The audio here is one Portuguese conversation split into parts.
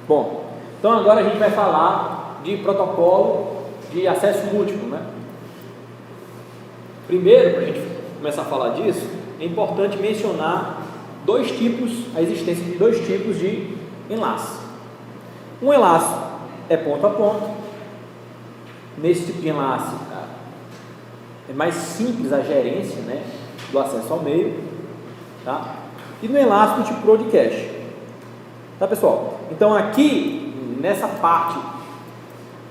Bom, então agora a gente vai falar de protocolo de acesso múltiplo, né? Primeiro, para a gente começar a falar disso, é importante mencionar a existência de dois tipos de enlace. Um enlace é ponto a ponto. Nesse tipo de enlace é mais simples a gerência, né, do acesso ao meio, tá? E no enlace do tipo broadcast, tá, pessoal? Então aqui, nessa parte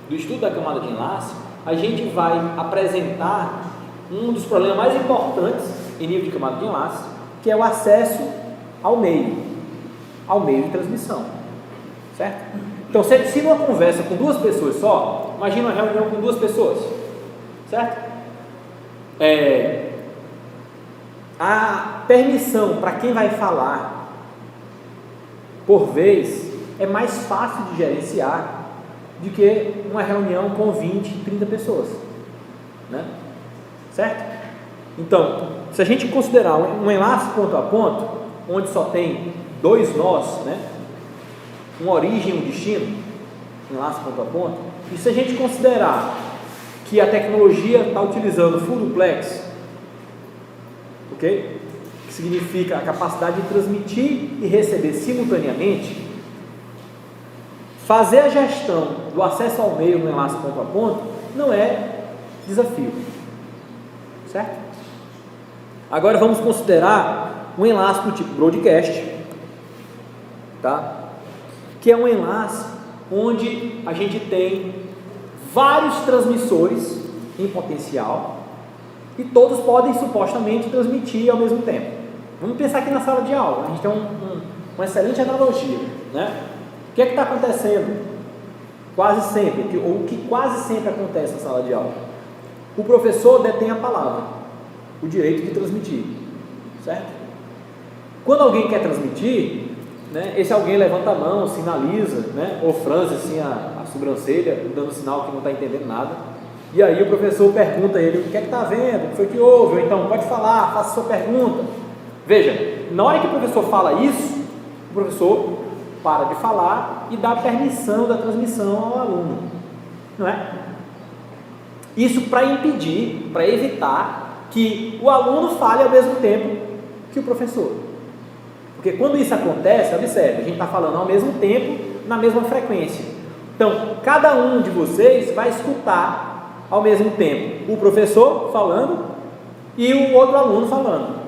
do estudo da camada de enlace, a gente vai apresentar um dos problemas mais importantes em nível de camada de enlace, que é o acesso ao meio de transmissão, certo? Então, se numa conversa com duas pessoas só, imagina uma reunião com duas pessoas, certo? A permissão para quem vai falar por vez é mais fácil de gerenciar do que uma reunião com 20, 30 pessoas, né? Certo? Então, se a gente considerar um enlace ponto a ponto, onde só tem dois nós, né? Uma origem e um destino, enlace ponto a ponto, e se a gente considerar que a tecnologia está utilizando full duplex, ok? Que significa a capacidade de transmitir e receber simultaneamente, fazer a gestão do acesso ao meio no enlace ponto a ponto não é desafio, certo? Agora vamos considerar um enlace do tipo broadcast, tá? Que é um enlace onde a gente tem vários transmissores em potencial e todos podem supostamente transmitir ao mesmo tempo. Vamos pensar aqui na sala de aula, a gente tem uma excelente analogia, né? O que é que está acontecendo quase sempre, ou o que quase sempre acontece na sala de aula? O professor detém a palavra, o direito de transmitir, certo? Quando alguém quer transmitir, né, esse alguém levanta a mão, sinaliza, né, ou franze assim a sobrancelha, dando sinal que não está entendendo nada, e aí o professor pergunta a ele: o que é que está vendo? O que foi que houve? Ou então, pode falar, faça sua pergunta. Veja, na hora que o professor fala isso, o professor para de falar e dá permissão da transmissão ao aluno, não é? Isso para impedir, para evitar que o aluno fale ao mesmo tempo que o professor. Porque quando isso acontece, observe, a gente está falando ao mesmo tempo, na mesma frequência. Então, cada um de vocês vai escutar ao mesmo tempo o professor falando e o outro aluno falando.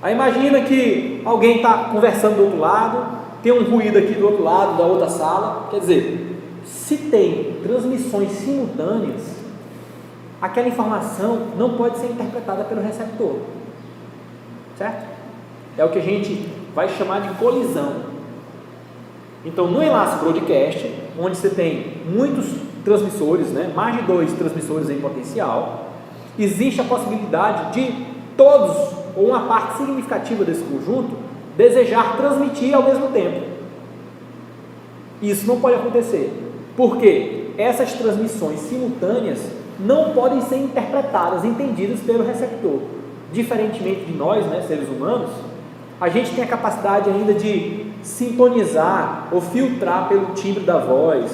Aí imagina que alguém está conversando do outro lado, tem um ruído aqui do outro lado, da outra sala. Quer dizer, se tem transmissões simultâneas, aquela informação não pode ser interpretada pelo receptor, certo? É o que a gente vai chamar de colisão. Então, no enlace broadcast, onde você tem muitos transmissores, né, mais de 2 transmissores em potencial, existe a possibilidade de todos, ou uma parte significativa desse conjunto, desejar transmitir ao mesmo tempo. Isso não pode acontecer, porque essas transmissões simultâneas não podem ser interpretadas, entendidas pelo receptor. Diferentemente de nós, né, seres humanos, a gente tem a capacidade ainda de sintonizar ou filtrar pelo timbre da voz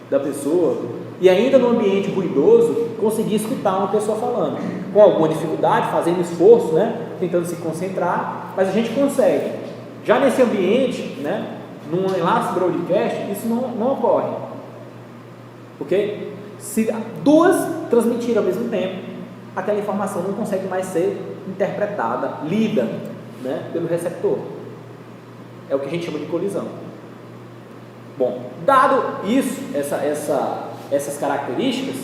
da pessoa e ainda no ambiente ruidoso conseguir escutar uma pessoa falando, com alguma dificuldade, fazendo esforço, né, tentando se concentrar, mas a gente consegue. Já nesse ambiente, né, num enlace broadcast, isso não ocorre, ok? Se duas transmitirem ao mesmo tempo, aquela informação não consegue mais ser interpretada, lida, né, pelo receptor. É o que a gente chama de colisão. Bom, dado isso, essas características,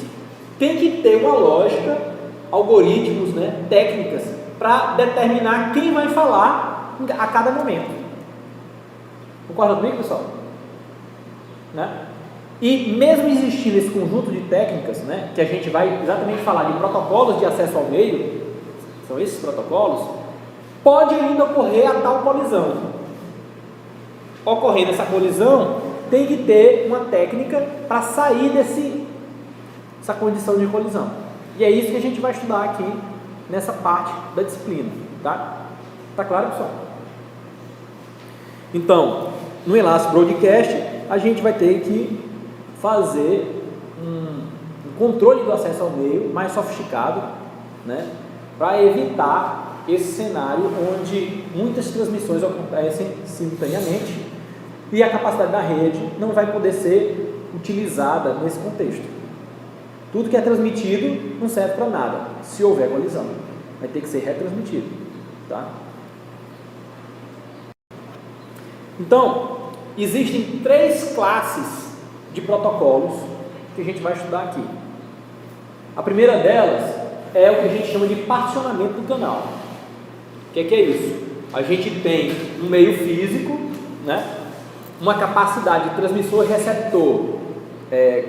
tem que ter uma lógica, algoritmos, né, técnicas, para determinar quem vai falar a cada momento. Concorda comigo, pessoal? Né? E mesmo existindo esse conjunto de técnicas, né, que a gente vai exatamente falar de protocolos de acesso ao meio, são esses protocolos, pode ainda ocorrer a tal colisão. Ocorrendo essa colisão, tem que ter uma técnica para sair dessa condição de colisão. E é isso que a gente vai estudar aqui nessa parte da disciplina, tá? Tá claro, pessoal? Então, no enlace broadcast, a gente vai ter que fazer um controle do acesso ao meio mais sofisticado, né, para evitar esse cenário onde muitas transmissões acontecem simultaneamente e a capacidade da rede não vai poder ser utilizada nesse contexto. Tudo que é transmitido não serve para nada se houver colisão, vai ter que ser retransmitido, tá? Então, existem 3 classes de protocolos que a gente vai estudar aqui. A primeira delas é o que a gente chama de particionamento do canal. O que é isso? A gente tem um meio físico, né, uma capacidade de transmissor e receptor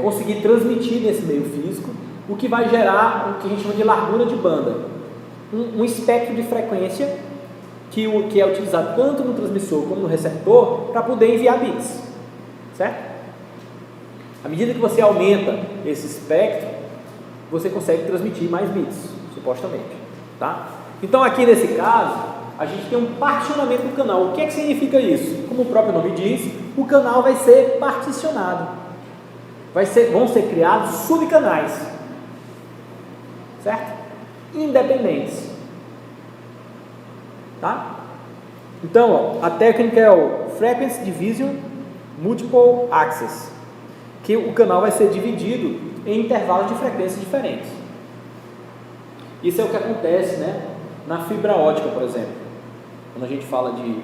conseguir transmitir nesse meio físico, o que vai gerar o que a gente chama de largura de banda, um espectro de frequência que é utilizado tanto no transmissor como no receptor para poder enviar bits, certo? À medida que você aumenta esse espectro, você consegue transmitir mais bits, supostamente, tá? Então aqui nesse caso, a gente tem um particionamento do canal. O que é que significa isso? Como o próprio nome diz, o canal vai ser particionado. Vão ser criados subcanais, certo? Independentes, tá? Então, ó, a técnica é o Frequency Division Multiple Access, que o canal vai ser dividido em intervalos de frequências diferentes. Isso é o que acontece, né, na fibra ótica, por exemplo. Quando a gente fala de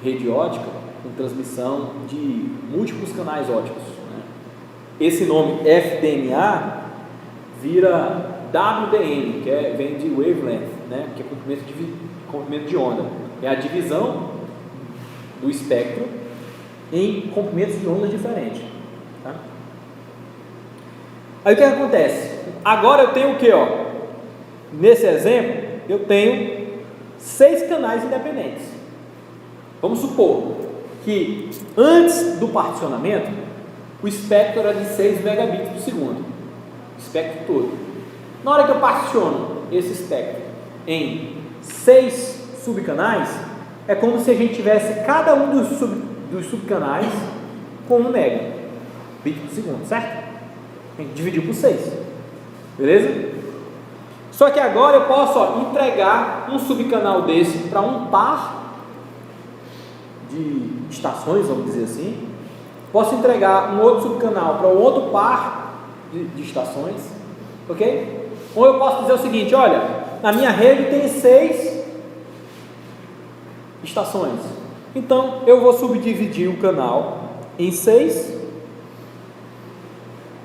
rede ótica, com transmissão de múltiplos canais óticos, né? Esse nome FDMA vira WDM, que vem de wavelength, né? Que é comprimento de onda. É a divisão do espectro em comprimentos de ondas diferentes, tá? Aí o que acontece? Agora eu tenho o que, ó? Nesse exemplo, eu tenho 6 canais independentes. Vamos supor que antes do particionamento, o espectro era de 6 megabits por segundo, o espectro todo. Na hora que eu particiono esse espectro em 6 subcanais, é como se a gente tivesse cada um dos subcanais com 1 megabit por segundo, certo? A gente dividiu por 6, beleza? Só que agora eu posso entregar um subcanal desse para um par de estações, vamos dizer assim. Posso entregar um outro subcanal para um outro par de estações, ok? Ou eu posso dizer o seguinte: olha, na minha rede tem 6 estações, então eu vou subdividir o canal em 6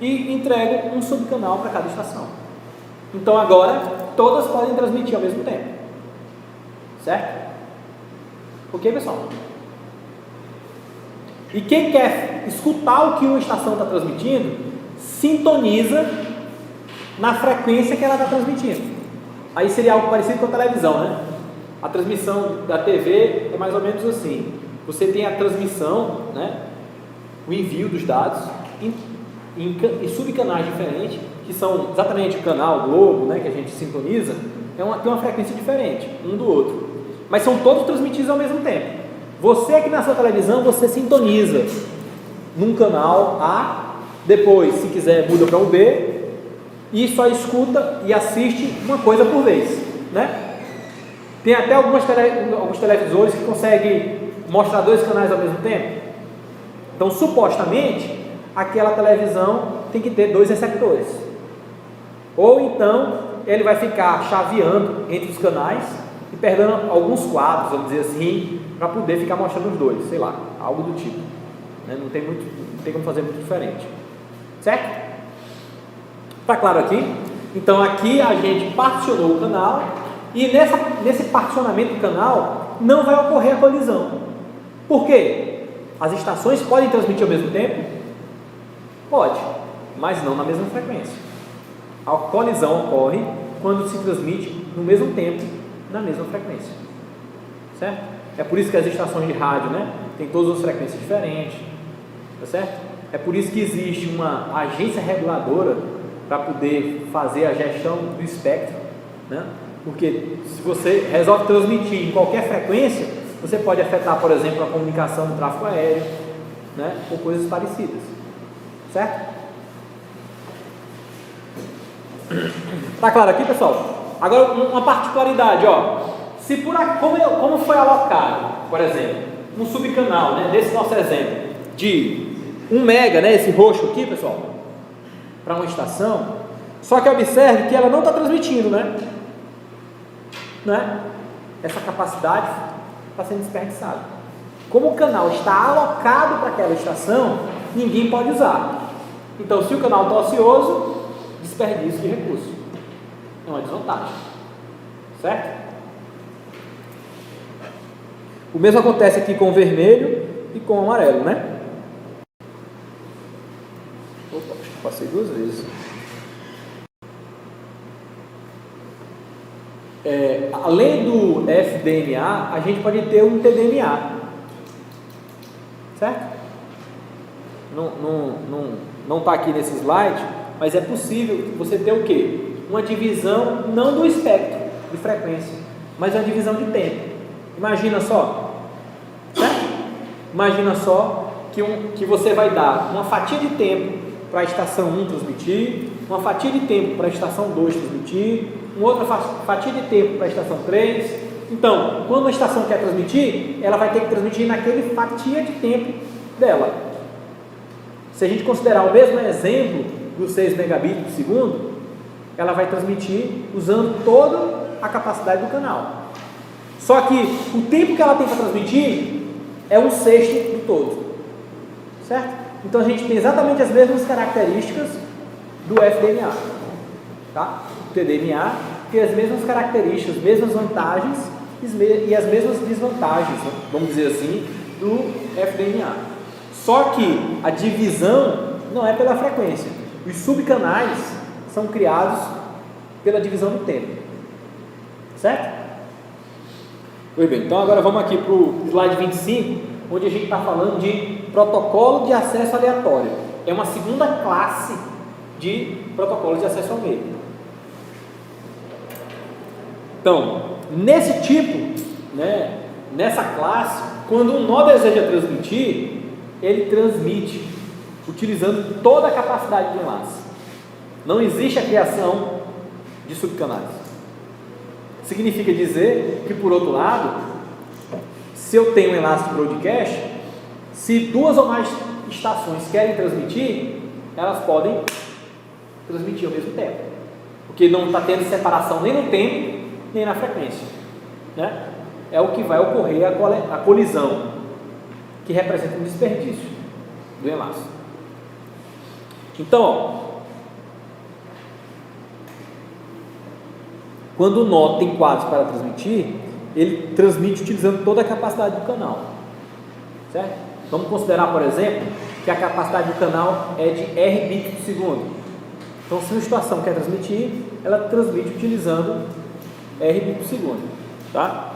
e entrego um subcanal para cada estação. Então agora todas podem transmitir ao mesmo tempo, certo? Ok, pessoal? E quem quer escutar o que uma estação está transmitindo, sintoniza na frequência que ela está transmitindo. Aí seria algo parecido com a televisão, né? A transmissão da TV é mais ou menos assim. Você tem a transmissão, né? O envio dos dados em subcanais diferentes, que são exatamente o canal Globo, né, que a gente sintoniza, tem uma frequência diferente um do outro, mas são todos transmitidos ao mesmo tempo. Você aqui na sua televisão, você sintoniza num canal A, depois, se quiser, muda para o B, e só escuta e assiste uma coisa por vez, né? Tem até alguns televisores que conseguem mostrar 2 canais ao mesmo tempo. Então, supostamente, aquela televisão tem que ter 2 receptores. Ou então, ele vai ficar chaveando entre os canais e perdendo alguns quadros, vamos dizer assim, para poder ficar mostrando os 2, sei lá, algo do tipo, né? Não tem como fazer muito diferente, certo? Está claro aqui? Então aqui a gente particionou o canal e nesse particionamento do canal não vai ocorrer a colisão. Por quê? As estações podem transmitir ao mesmo tempo? Pode, mas não na mesma frequência. A colisão ocorre quando se transmite no mesmo tempo, na mesma frequência, certo? É por isso que as estações de rádio, né, tem todas as frequências diferentes, tá certo? É por isso que existe uma agência reguladora para poder fazer a gestão do espectro, né? Porque se você resolve transmitir em qualquer frequência, você pode afetar, por exemplo, a comunicação do tráfego aéreo, né, ou coisas parecidas, certo? Tá claro aqui, pessoal? Agora, uma particularidade, ó, se como foi alocado, por exemplo, um subcanal, né, desse nosso exemplo, de 1 mega, né, esse roxo aqui, pessoal, para uma estação, só que observe que ela não está transmitindo, né? Essa capacidade está sendo desperdiçada. Como o canal está alocado para aquela estação, ninguém pode usar. Então, se o canal está ocioso, desperdício de recurso. É uma desvantagem, certo? O mesmo acontece aqui com o vermelho e com o amarelo, né? Opa, acho que passei 2 vezes. Além do FDMA, a gente pode ter um TDMA, certo? Não está aqui nesse slide, mas é possível você ter o quê? Uma divisão não do espectro de frequência, mas uma divisão de tempo. Imagina só, certo? Imagina só que você vai dar uma fatia de tempo para a estação 1 transmitir, uma fatia de tempo para a estação 2 transmitir, uma outra fatia de tempo para a estação 3. Então, quando a estação quer transmitir, ela vai ter que transmitir naquele fatia de tempo dela. Se a gente considerar o mesmo exemplo dos 6 megabits por segundo, ela vai transmitir usando toda a capacidade do canal. Só que o tempo que ela tem para transmitir é 1/6 do todo, certo? Então a gente tem exatamente as mesmas características do FDMA, tá? O TDMA tem as mesmas características, as mesmas vantagens e as mesmas desvantagens, vamos dizer assim, do FDMA. Só que a divisão não é pela frequência. Os subcanais são criados pela divisão do tempo, certo? Pois bem, então agora vamos aqui para o slide 25, onde a gente está falando de protocolo de acesso aleatório. É uma segunda classe de protocolo de acesso ao meio. Então, nesse tipo, né, nessa classe, quando um nó deseja transmitir, ele transmite utilizando toda a capacidade do enlace. Não existe a criação de subcanais. Significa dizer que, por outro lado, se eu tenho um enlace de broadcast, se 2 ou mais estações querem transmitir, elas podem transmitir ao mesmo tempo, porque não está tendo separação nem no tempo, nem na frequência, né? É o que vai ocorrer a colisão, que representa um desperdício do enlace. Então, ó, quando o nó tem quadros para transmitir, ele transmite utilizando toda a capacidade do canal, certo? Vamos considerar, por exemplo, que a capacidade do canal é de R bits por segundo. Então, se uma estação quer transmitir, ela transmite utilizando R bits por segundo, tá?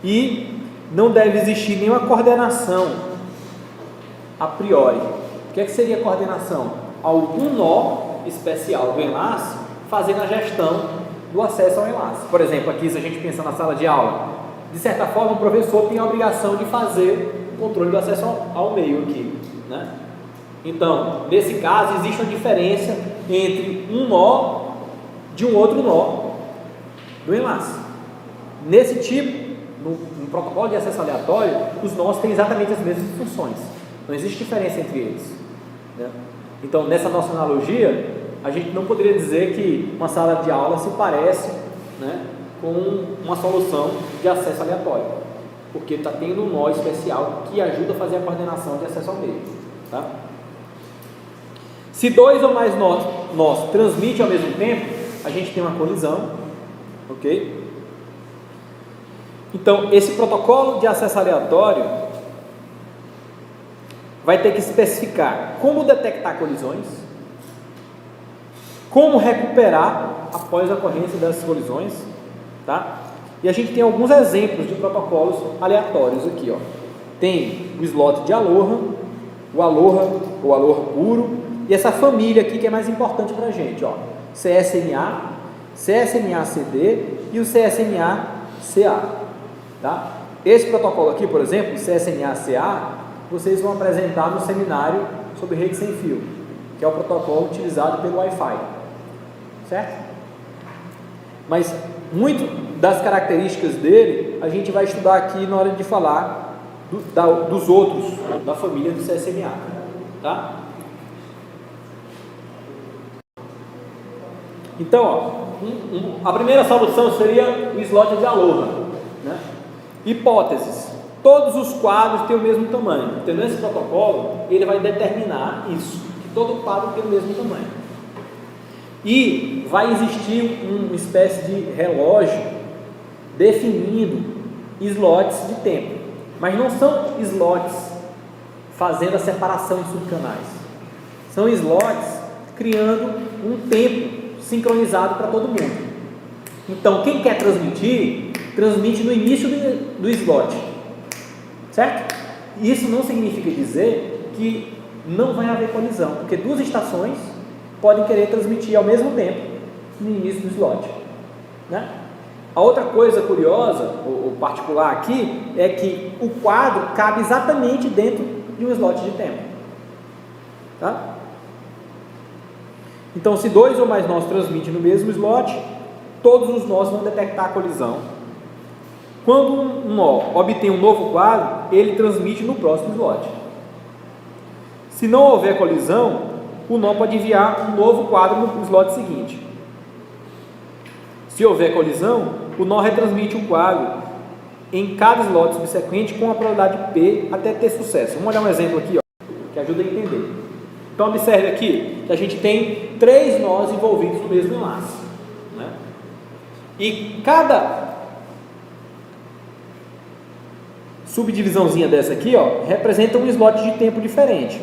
E não deve existir nenhuma coordenação a priori. O que seria coordenação? Algum nó especial do enlace fazendo a gestão do acesso ao enlace. Por exemplo, aqui, se a gente pensa na sala de aula, de certa forma o professor tem a obrigação de fazer o controle do acesso ao meio aqui, né? Então, nesse caso, existe uma diferença entre um nó de um outro nó do enlace. Nesse tipo, no protocolo de acesso aleatório, os nós têm exatamente as mesmas funções. Não existe diferença entre eles, né? Então, nessa nossa analogia, a gente não poderia dizer que uma sala de aula se parece, né, com uma solução de acesso aleatório, porque está tendo um nó especial que ajuda a fazer a coordenação de acesso ao meio, tá? Se 2 ou mais nós transmitem ao mesmo tempo, a gente tem uma colisão, ok? Então, esse protocolo de acesso aleatório vai ter que especificar como detectar colisões, como recuperar após a ocorrência dessas colisões, tá? E a gente tem alguns exemplos de protocolos aleatórios aqui, ó. Tem o slot de Aloha, o Aloha ou Aloha puro, e essa família aqui que é mais importante para a gente, ó. CSMA, CSMA-CD e o CSMA-CA, tá? esse protocolo aqui, por exemplo, CSNA-CA, vocês vão apresentar no seminário sobre rede sem fio, que é o protocolo utilizado pelo Wi-Fi, certo? Mas muito das características dele a gente vai estudar aqui na hora de falar dos outros da família do CSNA, tá? Então, ó, a primeira solução seria o slot de Aloha, né? Hipóteses: todos os quadros têm o mesmo tamanho. Então, nesse protocolo, ele vai determinar isso, que todo quadro tem o mesmo tamanho. E vai existir uma espécie de relógio definindo slots de tempo, mas não são slots fazendo a separação de subcanais, são slots criando um tempo sincronizado para todo mundo. Então, quem quer transmitir, transmite no início do slot, certo? Isso não significa dizer que não vai haver colisão, porque duas estações podem querer transmitir ao mesmo tempo no início do slot, né? A outra coisa curiosa ou particular aqui é que o quadro cabe exatamente dentro de um slot de tempo, tá? Então, se dois ou mais nós transmitem no mesmo slot, todos os nós vão detectar a colisão. Quando um nó obtém um novo quadro, ele transmite no próximo slot. Se não houver colisão, o nó pode enviar um novo quadro no slot seguinte. Se houver colisão, o nó retransmite o quadro em cada slot subsequente com a probabilidade P até ter sucesso. Vamos olhar um exemplo aqui, ó, que ajuda a entender. Então, observe aqui que a gente tem 3 nós envolvidos no mesmo enlace, né? E cada subdivisãozinha dessa aqui, ó, representa um slot de tempo diferente.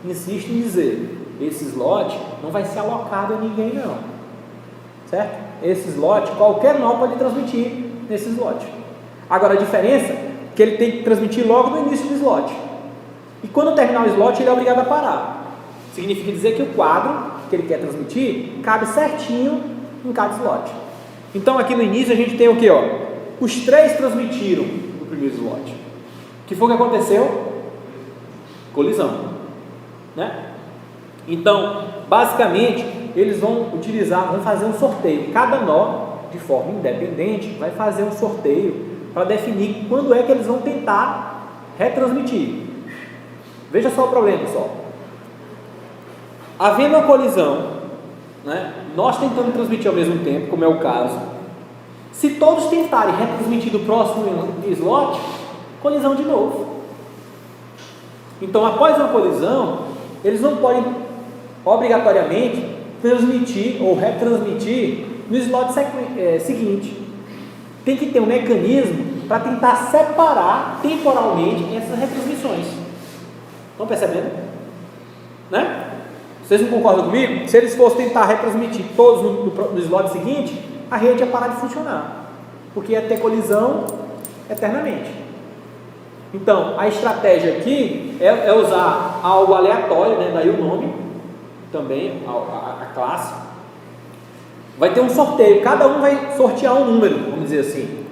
Insisto em dizer, esse slot não vai ser alocado a ninguém não, certo? Esse slot, qualquer nó pode transmitir nesse slot. Agora a diferença é que ele tem que transmitir logo no início do slot. E quando terminar o slot, ele é obrigado a parar. Significa dizer que o quadro que ele quer transmitir cabe certinho em cada slot. Então aqui no início a gente tem o que, ó? Os 3 transmitiram no primeiro slot. O que foi que aconteceu? Colisão, né? Então, basicamente, eles vão fazer um sorteio. Cada nó, de forma independente, vai fazer um sorteio para definir quando é que eles vão tentar retransmitir. Veja só o problema, pessoal. Havendo uma colisão, né, nós tentando transmitir ao mesmo tempo, como é o caso, se todos tentarem retransmitir do próximo slot, colisão de novo. Então, após uma colisão, eles não podem obrigatoriamente transmitir ou retransmitir no slot seguinte. Tem que ter um mecanismo para tentar separar temporalmente essas retransmissões. Estão percebendo? Né? Vocês não concordam comigo? Se eles fossem tentar retransmitir todos no slot seguinte, a rede ia parar de funcionar, porque ia ter colisão eternamente. Então, a estratégia aqui é usar algo aleatório, né? Daí o nome, também a classe. Vai ter um sorteio, cada um vai sortear um número, vamos dizer assim,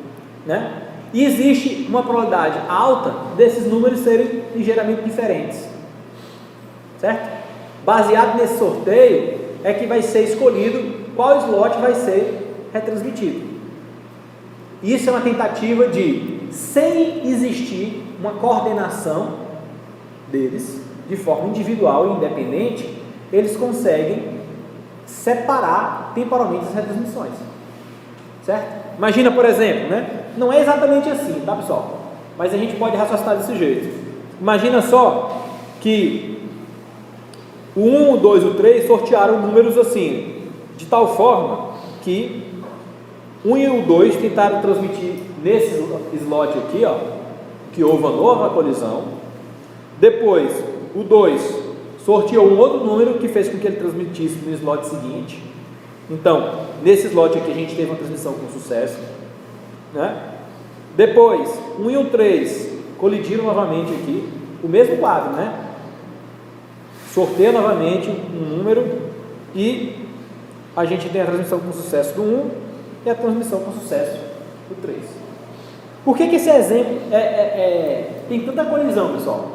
né? E existe uma probabilidade alta desses números serem ligeiramente diferentes, certo? Baseado nesse sorteio é que vai ser escolhido qual slot vai ser retransmitido. Isso é uma tentativa de, sem existir uma coordenação deles, de forma individual e independente, eles conseguem separar temporalmente as retransmissões, certo? Imagina, por exemplo, né? Não é exatamente assim, tá, pessoal? Mas a gente pode raciocinar desse jeito. Imagina só que o 1, o 2 e o 3 sortearam números assim, de tal forma que 1 e o 2 tentaram transmitir nesse slot aqui, ó, que houve uma nova colisão. Depois, o 2 sorteou um outro número que fez com que ele transmitisse no slot seguinte. Então, nesse slot aqui a gente teve uma transmissão com sucesso, né? Depois, 1 e o 3 colidiram novamente aqui, o mesmo quadro, né? Sorteia novamente um número e a gente tem a transmissão com sucesso do 1 e a transmissão com sucesso do 3. Por que esse exemplo tem tanta colisão, pessoal?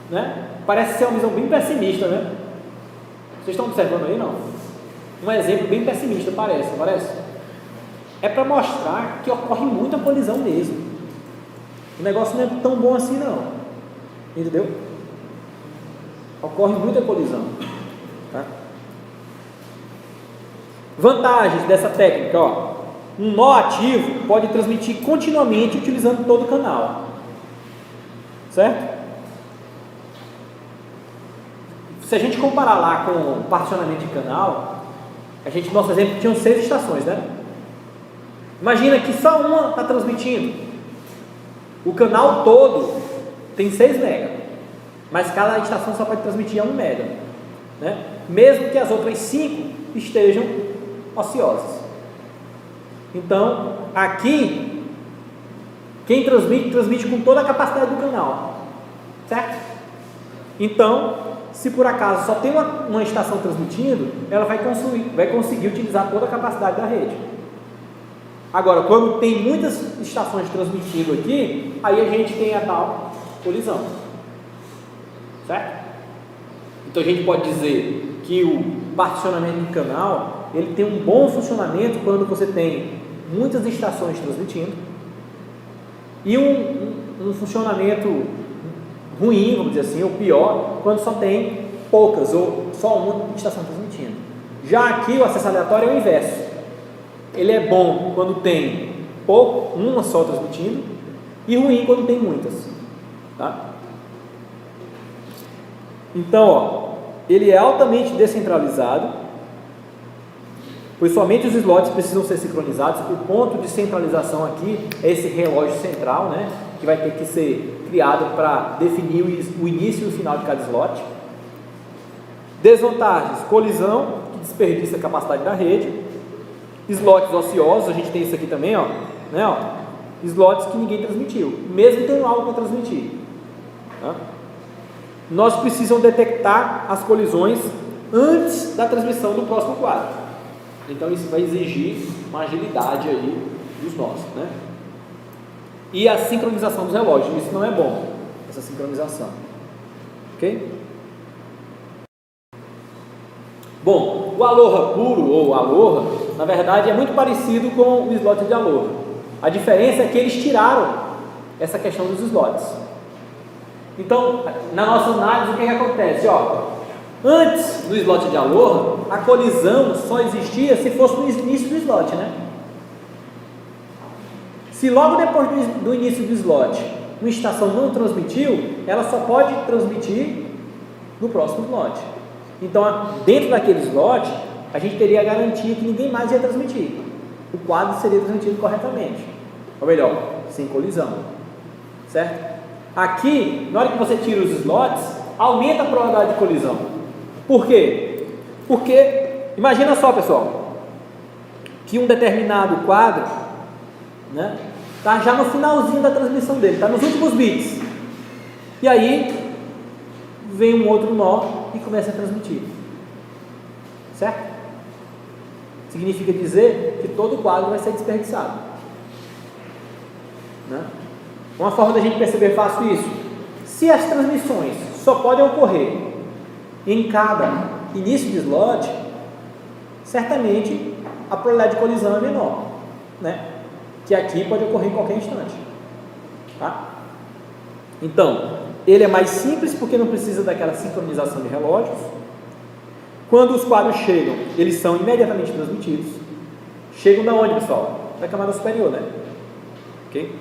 Né? Parece ser uma visão bem pessimista, né? Vocês estão observando aí, não? Um exemplo bem pessimista, parece? É para mostrar que ocorre muita colisão mesmo. O negócio não é tão bom assim, não. Entendeu? Ocorre muita colisão. Tá? Vantagens dessa técnica, ó. Um nó ativo pode transmitir continuamente utilizando todo o canal. Certo? Se a gente comparar lá com o particionamento de canal, nosso exemplo tinham 6 estações, né? Imagina que só uma está transmitindo. O canal todo tem 6 mega, mas cada estação só pode transmitir a 1 mega, né? Mesmo que as outras 5 estejam ociosas. Então, aqui, quem transmite com toda a capacidade do canal, certo? Então, se por acaso só tem uma estação transmitindo, ela vai conseguir utilizar toda a capacidade da rede. Agora, quando tem muitas estações transmitindo aqui, aí a gente tem a tal colisão, certo? Então a gente pode dizer que o particionamento de canal, ele tem um bom funcionamento quando você tem muitas estações transmitindo, e um funcionamento ruim, vamos dizer assim, ou pior, quando só tem poucas ou só uma estação transmitindo. Já aqui o acesso aleatório é o inverso. Ele é bom quando tem uma só transmitindo, e ruim quando tem muitas. Tá? Então, ó, ele é altamente descentralizado, pois somente os slots precisam ser sincronizados. O ponto de centralização aqui é esse relógio central, né, que vai ter que ser criado para definir o início e o final de cada slot. Desvantagens: colisão, que desperdiça a capacidade da rede. Slots ociosos, a gente tem isso aqui também, ó, né, ó, slots que ninguém transmitiu, mesmo tendo algo para transmitir. Tá? Nós precisamos detectar as colisões antes da transmissão do próximo quadro. Então isso vai exigir uma agilidade aí dos nós, né? E a sincronização dos relógios, isso não é bom, essa sincronização. Ok? Bom, o Aloha puro, ou Aloha, na verdade é muito parecido com o slot de Aloha. A diferença é que eles tiraram essa questão dos slots. Então, na nossa análise, o que acontece? Ó, antes do slot de Aloha, a colisão só existia se fosse no início do slot, né? Se logo depois do início do slot uma estação não transmitiu, ela só pode transmitir no próximo slot. Então, dentro daquele slot, a gente teria a garantia que ninguém mais ia transmitir. O quadro seria transmitido corretamente. Ou melhor, sem colisão. Certo? Aqui, na hora que você tira os slots, aumenta a probabilidade de colisão. Por quê? Porque, imagina só, pessoal, que um determinado quadro, né, está já no finalzinho da transmissão dele, está nos últimos bits. E aí, vem um outro nó e começa a transmitir. Certo? Significa dizer que todo o quadro vai ser desperdiçado. Né? Uma forma da gente perceber fácil isso: se as transmissões só podem ocorrer em cada início de slot, certamente a probabilidade de colisão é menor, né? Que aqui pode ocorrer em qualquer instante. Tá? Então, ele é mais simples porque não precisa daquela sincronização de relógios. Quando os quadros chegam, eles são imediatamente transmitidos. Chegam da onde, pessoal? Da camada superior, né? Ok?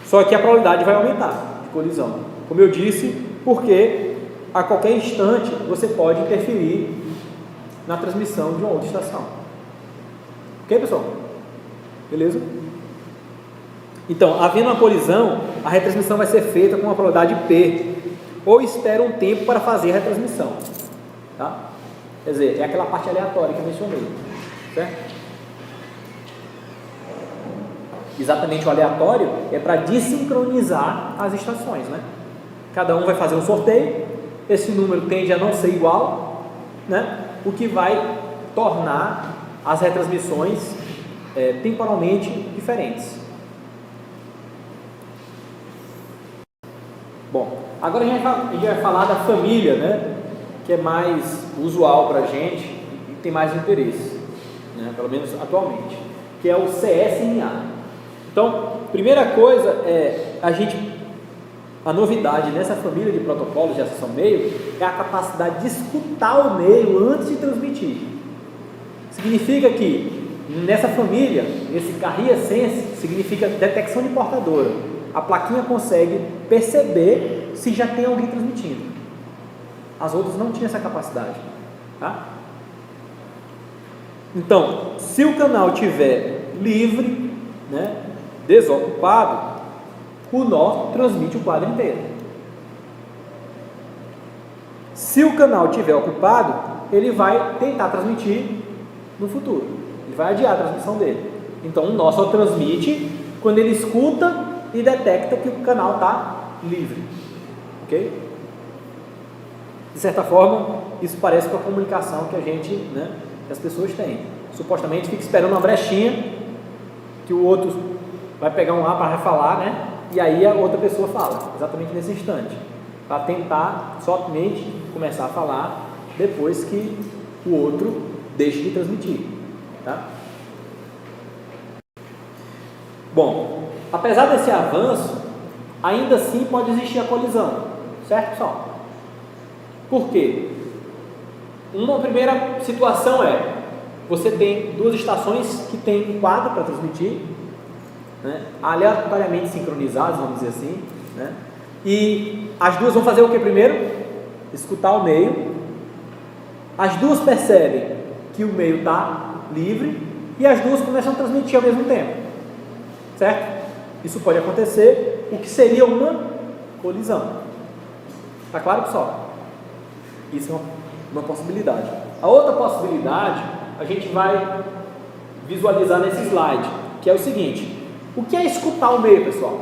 Só que a probabilidade vai aumentar de colisão, como eu disse, porque a qualquer instante você pode interferir na transmissão de uma outra estação. Ok, pessoal? Beleza? Então, havendo uma colisão, a retransmissão vai ser feita com uma probabilidade P, ou espera um tempo para fazer a retransmissão. Tá? Quer dizer, é aquela parte aleatória que eu mencionei. Certo? Exatamente, o aleatório é para desincronizar as estações, né? Cada um vai fazer um sorteio, esse número tende a não ser igual, né? O que vai tornar as retransmissões temporalmente diferentes. Bom, agora a gente vai falar da família, né, que é mais usual para a gente e tem mais interesse, né, pelo menos atualmente, que é o CSNA. Então, primeira coisa é a novidade nessa família de protocolos de acessão meio é a capacidade de escutar o meio antes de transmitir. Significa que nessa família, esse Carrier Sense significa detecção de portadora. A plaquinha consegue perceber se já tem alguém transmitindo. As outras não tinham essa capacidade, tá? Então, se o canal estiver livre, né, desocupado, o nó transmite o quadro inteiro. Se o canal estiver ocupado, ele vai tentar transmitir no futuro. Ele vai adiar a transmissão dele. Então, o nó só transmite quando ele escuta e detecta que o canal está livre. Ok? De certa forma, isso parece com a comunicação que que as pessoas têm. Supostamente fica esperando uma brechinha que o outro vai pegar um ar para falar, né? E aí a outra pessoa fala, exatamente nesse instante, para tentar somente começar a falar depois que o outro deixe de transmitir, tá? Bom, apesar desse avanço, ainda assim pode existir a colisão, certo, pessoal? Por quê? Uma primeira situação é, você tem duas estações que têm um quadro para transmitir, né, aleatoriamente sincronizados, vamos dizer assim, né, e as duas vão fazer o que primeiro? Escutar o meio. As duas percebem que o meio está livre e as duas começam a transmitir ao mesmo tempo, certo? Isso pode acontecer, o que seria uma colisão. Tá claro, pessoal? Isso é uma possibilidade. A outra possibilidade a gente vai visualizar nesse slide, que é o seguinte: o que é escutar o meio, pessoal?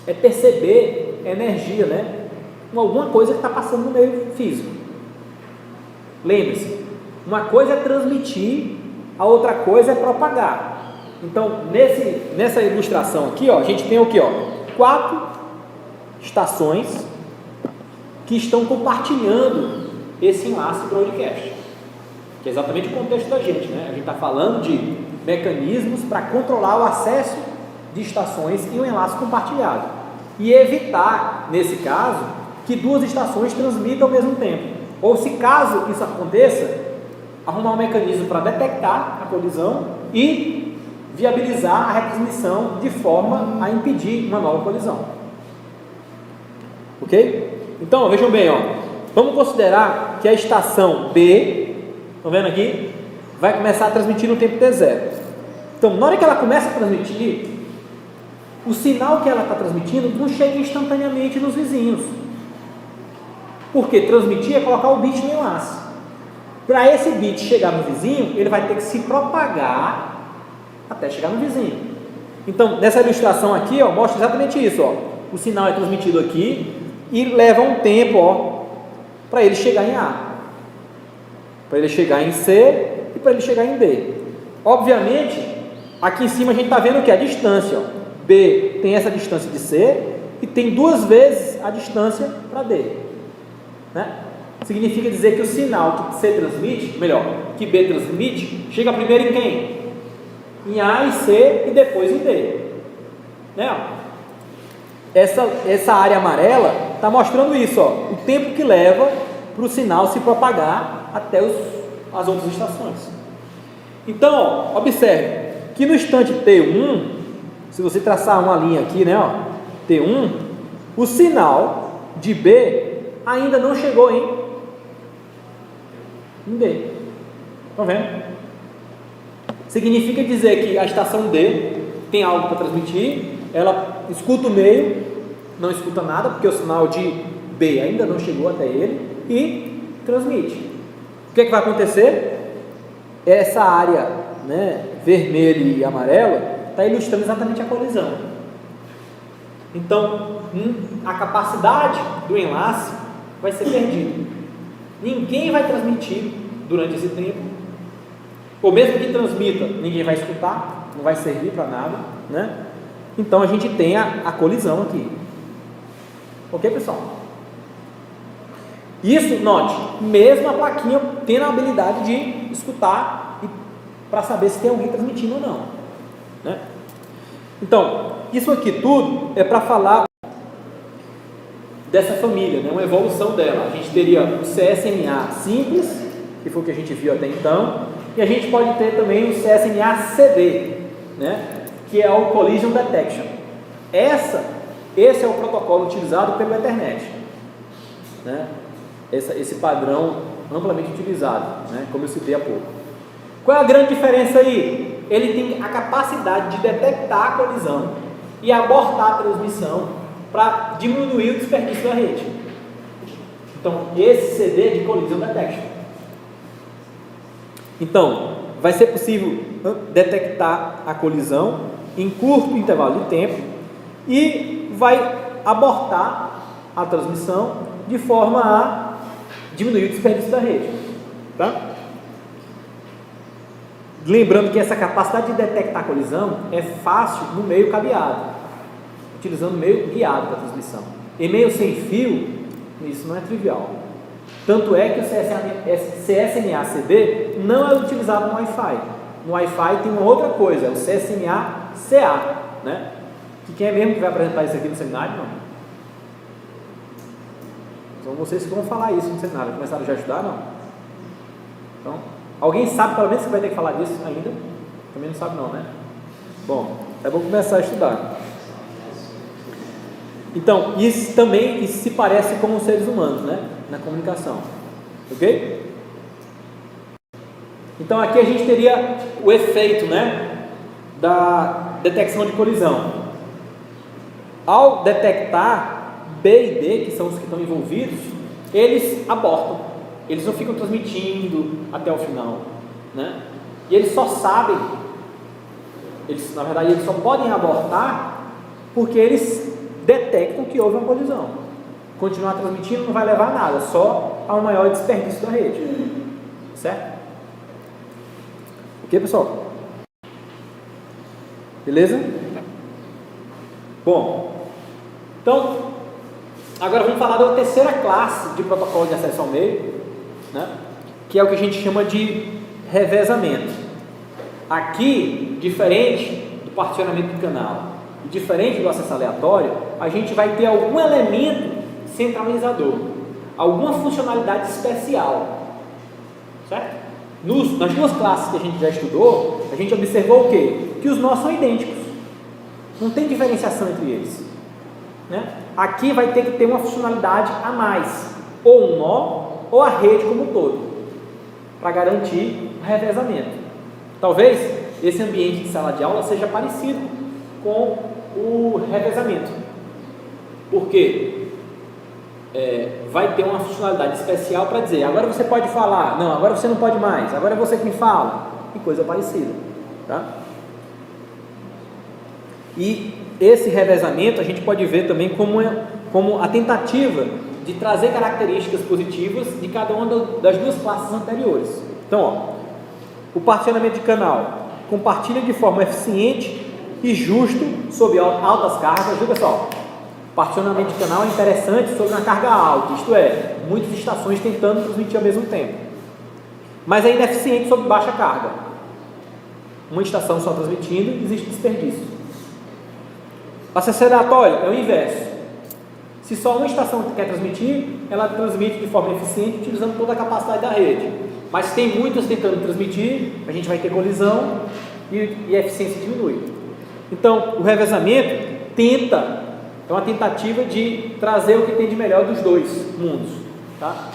É perceber energia, né? Alguma coisa que está passando no meio físico. Lembre-se, uma coisa é transmitir, a outra coisa é propagar. Então, nessa ilustração aqui, ó, a gente tem o que? 4 estações que estão compartilhando esse enlace broadcast, que é exatamente o contexto da gente, né? A gente está falando de mecanismos para controlar o acesso de estações em um enlace compartilhado e evitar, nesse caso, que duas estações transmitam ao mesmo tempo, ou se caso isso aconteça, arrumar um mecanismo para detectar a colisão e viabilizar a retransmissão de forma a impedir uma nova colisão. Ok? Então, vejam bem, vamos considerar que a estação B, estão vendo aqui, vai começar a transmitir no tempo T0. Então, na hora que ela começa a transmitir, o sinal que ela está transmitindo não chega instantaneamente nos vizinhos. Porque transmitir é colocar o bit no enlace. Para esse bit chegar no vizinho, ele vai ter que se propagar até chegar no vizinho. Então, nessa ilustração aqui, mostra exatamente isso. O sinal é transmitido aqui e leva um tempo para ele chegar em A, para ele chegar em C e para ele chegar em D. Obviamente, aqui em cima a gente está vendo o que? A distância. B tem essa distância de C e tem 2 vezes a distância para D, né? Significa dizer que o sinal que C transmite, melhor, que B transmite, chega primeiro em quem? Em A e C e depois em D, né? Essa área amarela está mostrando isso, o tempo que leva para o sinal se propagar até as outras estações. Então, observe que no instante T1, se você traçar uma linha aqui, né, T1, o sinal de B ainda não chegou em D. Estão vendo? Significa dizer que a estação D tem algo para transmitir, ela escuta o meio, não escuta nada, porque o sinal de B ainda não chegou até ele, e transmite. O que vai acontecer? Essa área, né, vermelha e amarela está ilustrando exatamente a colisão. Então, a capacidade do enlace vai ser perdida. Ninguém vai transmitir durante esse tempo, ou mesmo que transmita, ninguém vai escutar, não vai servir para nada, né? Então a gente tem a colisão aqui. Ok, pessoal? Isso, note, mesmo a plaquinha tendo a habilidade de escutar para saber se tem alguém transmitindo ou não, né? Então, isso aqui tudo é para falar dessa família, né? Uma evolução dela. A gente teria o CSMA simples, que foi o que a gente viu até então, e a gente pode ter também o CSMA CD, né? Que é o Collision Detection. Esse é o protocolo utilizado pelo Ethernet, né? Esse padrão amplamente utilizado, né? Como eu citei há pouco. Qual é a grande diferença aí? Ele tem a capacidade de detectar a colisão e abortar a transmissão para diminuir o desperdício da rede. Então, esse CD é de Collision Detection. Então, vai ser possível detectar a colisão em curto intervalo de tempo e vai abortar a transmissão de forma a diminuir o desperdício da rede, tá? Lembrando que essa capacidade de detectar a colisão é fácil no meio cabeado, utilizando meio guiado para transmissão. Em meio sem fio, isso não é trivial. Tanto é que o CSMA-CD não é utilizado no Wi-Fi. No Wi-Fi tem uma outra coisa, é o CSMA-CA, né? Que quem é mesmo que vai apresentar isso aqui no seminário? Não. São vocês que vão falar isso no seminário. Começaram já a ajudar? Não. Então, alguém sabe pelo menos que vai ter que falar disso ainda? Também não sabe não, né? Bom, é bom começar a estudar. Então, isso se parece com os seres humanos, né? Na comunicação. Ok? Então, aqui a gente teria o efeito, né? Da detecção de colisão. Ao detectar B e D, que são os que estão envolvidos, eles abortam. Eles não ficam transmitindo até o final, né? E eles só sabem, na verdade, eles só podem abortar porque eles detectam que houve uma colisão. Continuar transmitindo não vai levar a nada, só a um maior desperdício da rede, certo? Ok, pessoal? Beleza? Bom, então, agora vamos falar da terceira classe de protocolo de acesso ao meio, né? Que é o que a gente chama de revezamento. Aqui, diferente do particionamento do canal e diferente do acesso aleatório, a gente vai ter algum elemento centralizador, alguma funcionalidade especial, certo? Nas duas classes que a gente já estudou, a gente observou o quê? Que os nós são idênticos, não tem diferenciação entre eles, né? Aqui vai ter que ter uma funcionalidade a mais, ou um nó, ou a rede como um todo, para garantir o revezamento. Talvez esse ambiente de sala de aula seja parecido com o revezamento, porque vai ter uma funcionalidade especial para dizer, agora você pode falar, não, agora você não pode mais, agora é você quem fala, e coisa parecida, tá? E esse revezamento a gente pode ver também como a tentativa de trazer características positivas de cada uma das duas classes anteriores. Então, ó, o particionamento de canal compartilha de forma eficiente e justo sob altas cargas. Viu, pessoal? Particionamento de canal é interessante sobre uma carga alta, isto é, muitas estações tentando transmitir ao mesmo tempo, mas é ineficiente sob baixa carga. Uma estação só transmitindo, existe desperdício. Acesso aleatório é o inverso. Se só uma estação quer transmitir, ela transmite de forma eficiente, utilizando toda a capacidade da rede. Mas se tem muitas tentando transmitir, a gente vai ter colisão e a eficiência diminui. Então, o revezamento é uma tentativa de trazer o que tem de melhor dos dois mundos, tá?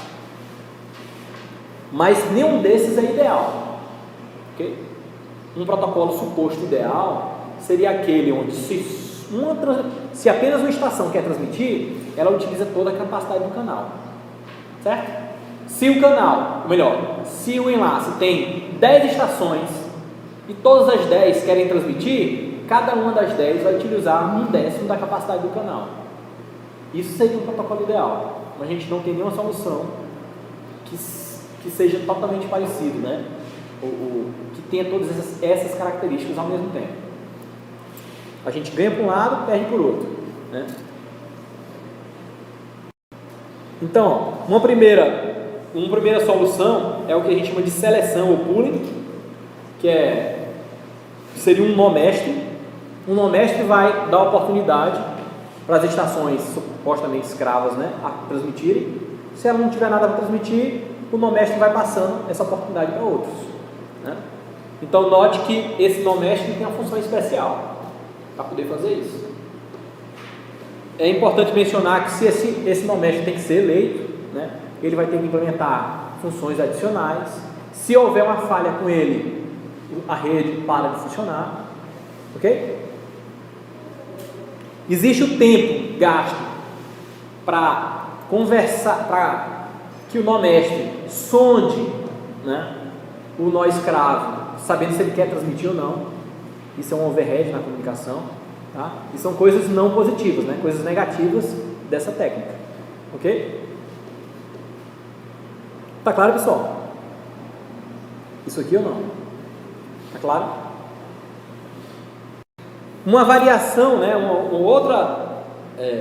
Mas nenhum desses é ideal, ok? Um protocolo suposto ideal seria aquele onde se apenas uma estação quer transmitir, ela utiliza toda a capacidade do canal, certo? Se o canal, ou melhor, se o enlace tem 10 estações e todas as 10 querem transmitir, cada uma das 10 vai utilizar 1/10 da capacidade do canal. Isso seria um protocolo ideal, mas a gente não tem nenhuma solução que seja totalmente parecido, né? Que tenha todas essas características ao mesmo tempo. A gente ganha por um lado, perde por outro, né? Então, uma primeira solução é o que a gente chama de seleção ou pooling, que seria um nó mestre. Um nó mestre vai dar oportunidade para as estações supostamente escravas, né, a transmitirem. Se ela não tiver nada para transmitir, o nó mestre vai passando essa oportunidade para outros, né? Então note que esse nó mestre tem uma função especial para poder fazer isso. É importante mencionar que se esse nó mestre tem que ser eleito, né, ele vai ter que implementar funções adicionais. Se houver uma falha com ele, a rede para de funcionar, ok? Existe o tempo gasto para conversar, para que o nó mestre sonde, né, o nó escravo, sabendo se ele quer transmitir ou não. Isso é um overhead na comunicação, tá? E são coisas não positivas, né, coisas negativas dessa técnica, ok? Tá claro, pessoal? Isso aqui ou não? Tá claro? Uma variação, né, uma outra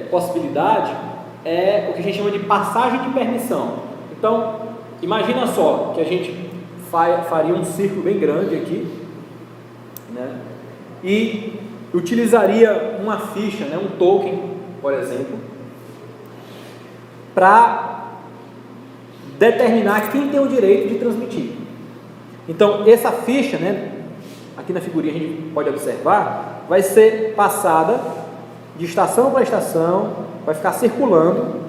possibilidade é o que a gente chama de passagem de permissão. Então, imagina só que a gente faria um círculo bem grande aqui, né, e utilizaria uma ficha, né, um token, por exemplo, para determinar quem tem o direito de transmitir. Então, essa ficha, né, aqui na figurinha a gente pode observar, vai ser passada de estação para estação, vai ficar circulando,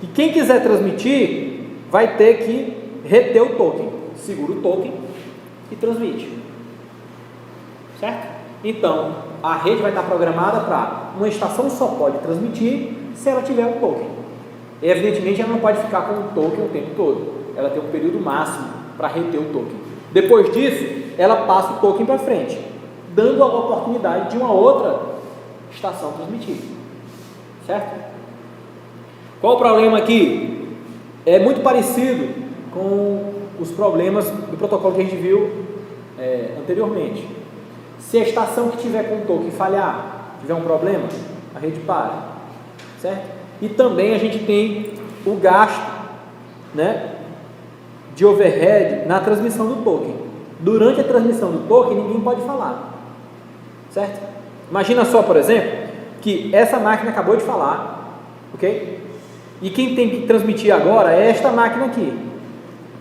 e quem quiser transmitir vai ter que reter o token, segura o token e transmite, certo? Então, a rede vai estar programada para uma estação só pode transmitir se ela tiver um token. E, evidentemente, ela não pode ficar com o token o tempo todo, ela tem um período máximo para reter o token. Depois disso, ela passa o token para frente, dando a oportunidade de uma outra estação transmitir, certo? Qual o problema aqui? É muito parecido com os problemas do protocolo que a gente viu anteriormente. Se a estação que tiver com o token falhar, tiver um problema, a rede para, certo? E também a gente tem o gasto, né, de overhead na transmissão do token. Durante a transmissão do token, ninguém pode falar, certo? Imagina só, por exemplo, que essa máquina acabou de falar, ok? E quem tem que transmitir agora é esta máquina aqui.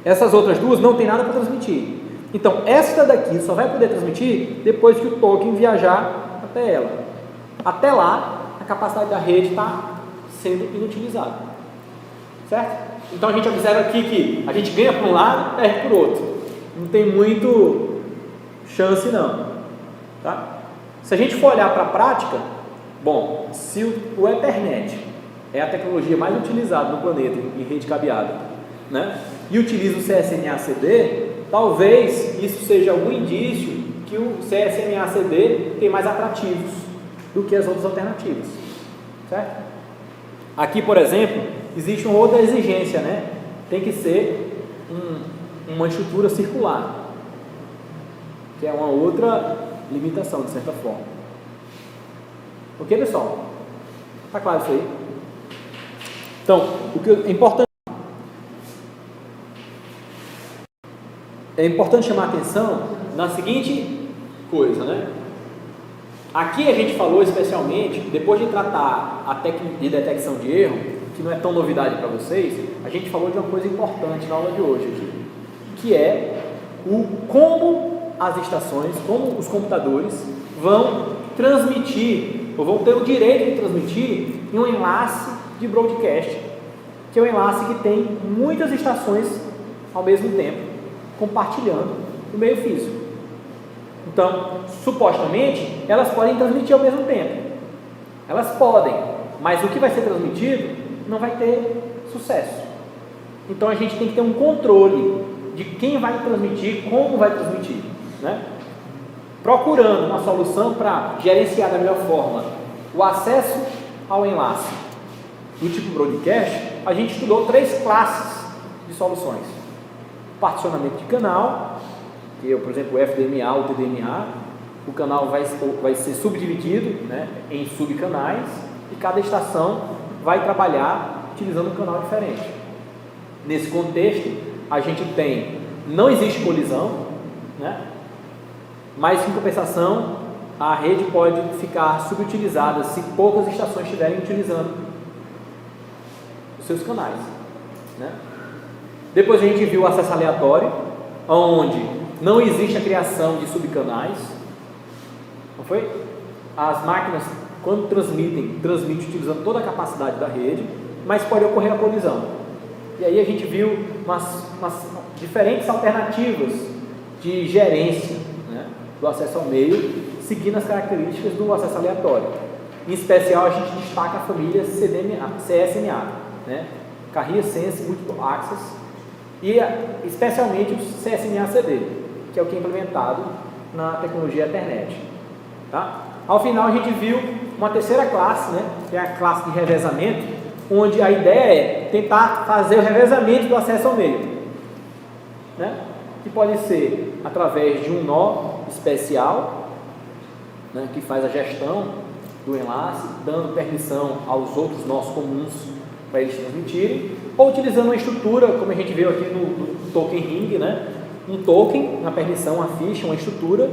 Essas outras duas não tem nada para transmitir. Então, esta daqui só vai poder transmitir depois que o token viajar até ela. Até lá, a capacidade da rede está sendo inutilizada, certo? Então, a gente observa aqui que a gente ganha por um lado e perde por outro. Não tem muito chance não, tá? Se a gente for olhar para a prática, bom, se o Ethernet é a tecnologia mais utilizada no planeta em rede cabeada, né, e utiliza o CSMA/CD, talvez isso seja algum indício que o CSMA/CD tem mais atrativos do que as outras alternativas, certo? Aqui, por exemplo, existe uma outra exigência, né? Tem que ser uma estrutura circular, que é uma outra limitação, de certa forma. Ok, pessoal? Tá claro isso aí? Então, o que é importante chamar a atenção na seguinte coisa, né? Aqui a gente falou especialmente, depois de tratar a técnica de detecção de erro, que não é tão novidade para vocês, a gente falou de uma coisa importante na aula de hoje aqui, que é como as estações, como os computadores vão transmitir, ou vão ter o direito de transmitir em um enlace de broadcast, que é um enlace que tem muitas estações ao mesmo tempo, compartilhando o meio físico. Então, supostamente, elas podem transmitir ao mesmo tempo. Elas podem, mas o que vai ser transmitido não vai ter sucesso. Então, a gente tem que ter um controle de quem vai transmitir, como vai transmitir, né? Procurando uma solução para gerenciar da melhor forma o acesso ao enlace do tipo broadcast, a gente estudou 3 classes de soluções: particionamento de canal, que é, por exemplo, o FDMA ou TDMA. O canal vai ser subdividido, né, em subcanais, e cada estação vai trabalhar utilizando um canal diferente. Nesse contexto, a gente tem, não existe colisão, né? Mas em compensação, a rede pode ficar subutilizada se poucas estações estiverem utilizando os seus canais, né? Depois a gente viu o acesso aleatório, onde não existe a criação de subcanais, não foi? As máquinas, quando transmitem utilizando toda a capacidade da rede, mas pode ocorrer a colisão. E aí a gente viu umas diferentes alternativas de gerência, né, do acesso ao meio, seguindo as características do acesso aleatório. Em especial, a gente destaca a família CSMA, né, Carrier Sense Multiple Access, e especialmente o CSMA-CD, que é o que é implementado na tecnologia Ethernet. Tá? Ao final, a gente viu uma terceira classe, né, que é a classe de revezamento, onde a ideia é tentar fazer o revezamento do acesso ao meio, né, que pode ser através de um nó especial, né, que faz a gestão do enlace, dando permissão aos outros nós comuns para eles transmitirem, ou utilizando uma estrutura, como a gente viu aqui no token ring, né, um token, uma permissão, uma ficha, uma estrutura,